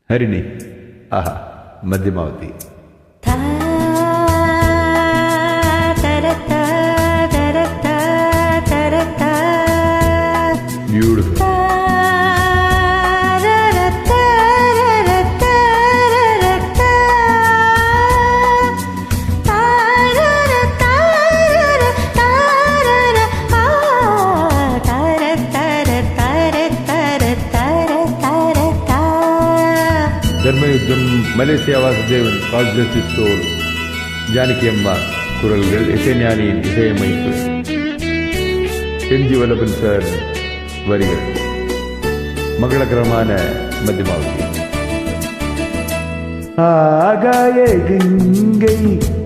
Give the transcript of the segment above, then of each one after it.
ಹರಿಣಿ ಆಹಾ Madhyamavati beautiful Dharmayuddham Malaysia Vasudevan god bless his soul Janaki அம்மா குரல்கள் இசைஞானியின் இசையமைப்பு எம்ஜி வல்லபன் சார் வரிகள் மங்களகரமான மத்தியமாவதி. ஆகாய கங்கை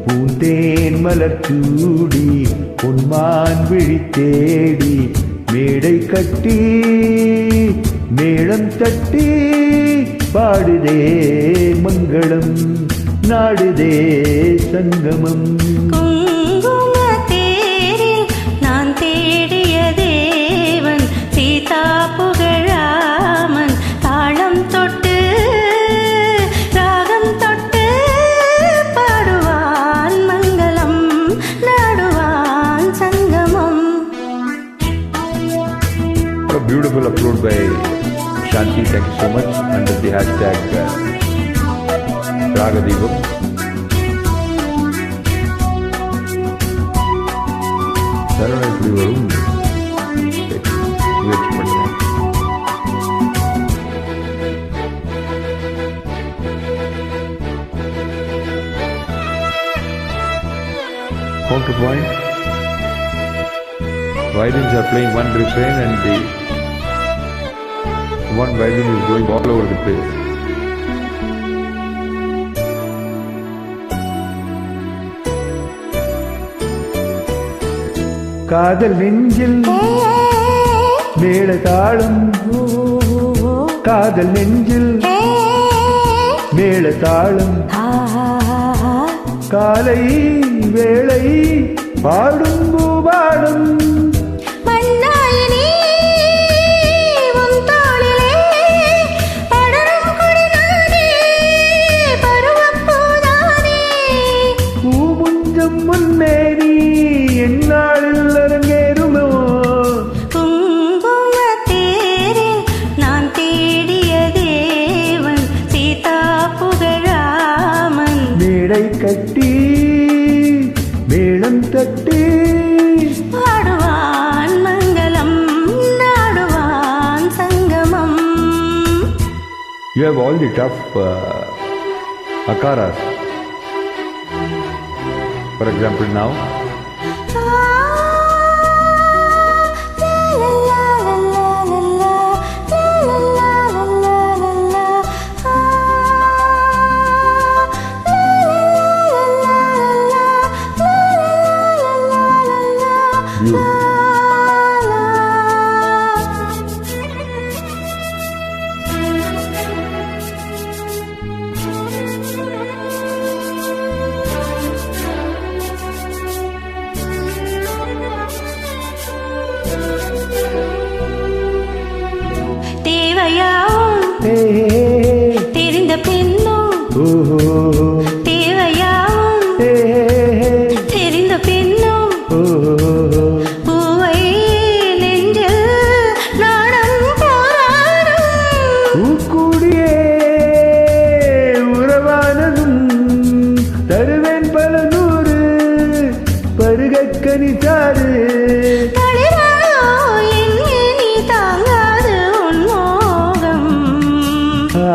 பூந்தேன் மலர் சூடி பொன்மான் விழி தேடி மேடை கட்டி மேளம் தட்டி பாடுதே மங்களம் நாடுதே சங்கமம். நான் தேடிய தேவன் சீதா புகழாமன் தாளம் தொட்டு ராகம் தொட்டு பாடுவான் மங்களம் நாடுவான் சங்கமம். Beautiful upload by Shanti, thank you so much, under the hashtag Ragadevam. சரண இப்படி வரும் முயற்சி பண்ணுறேன். Counterpoint. Violins are playing one refrain and the one violin is going all over the place. காதல் நெஞ்சில் மேள தாளம், காதல் நெஞ்சில் மேள தாளம், காலை வேளை பாடும் பூபாடும் முன்னேறி என்னாளில் அரங்கேறுமோ. குங்குமத்தேரில் நான் தேடிய தேவன் சீதா புகழாமன் மேடை கட்டி மேளம் தட்டி பாடுவான் மங்களம் நாடுவான் சங்கமம். You have all the tough akaras. For example, now. தெரிந்த பெண்ணும் தேவையாவும் தெரிந்த பெண்ணும் பூவை நெஞ்சில் நாடம் போராடும் கூடியே உறவானதும் தருவேன் பல நூறு பருகக்கனி சாறு.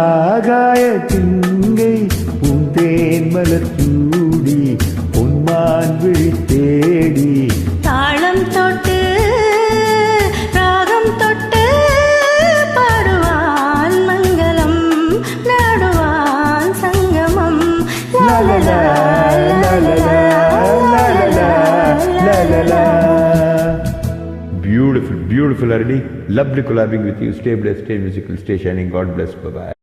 ஆகாய திங்கை பூந்தேன் மலர் சூடி பொன்மான் விழி தேடி தாளம் தொட்டு ராகம் தொட்டு பாடுவான் மங்களம் நாடுவான் சங்கமம். லலலா லலலா லலலா லலலா. Beautiful, beautiful, Arani. Lovely collabing with you. Stay blessed, stay musical, stay shining. God bless. Bye-bye.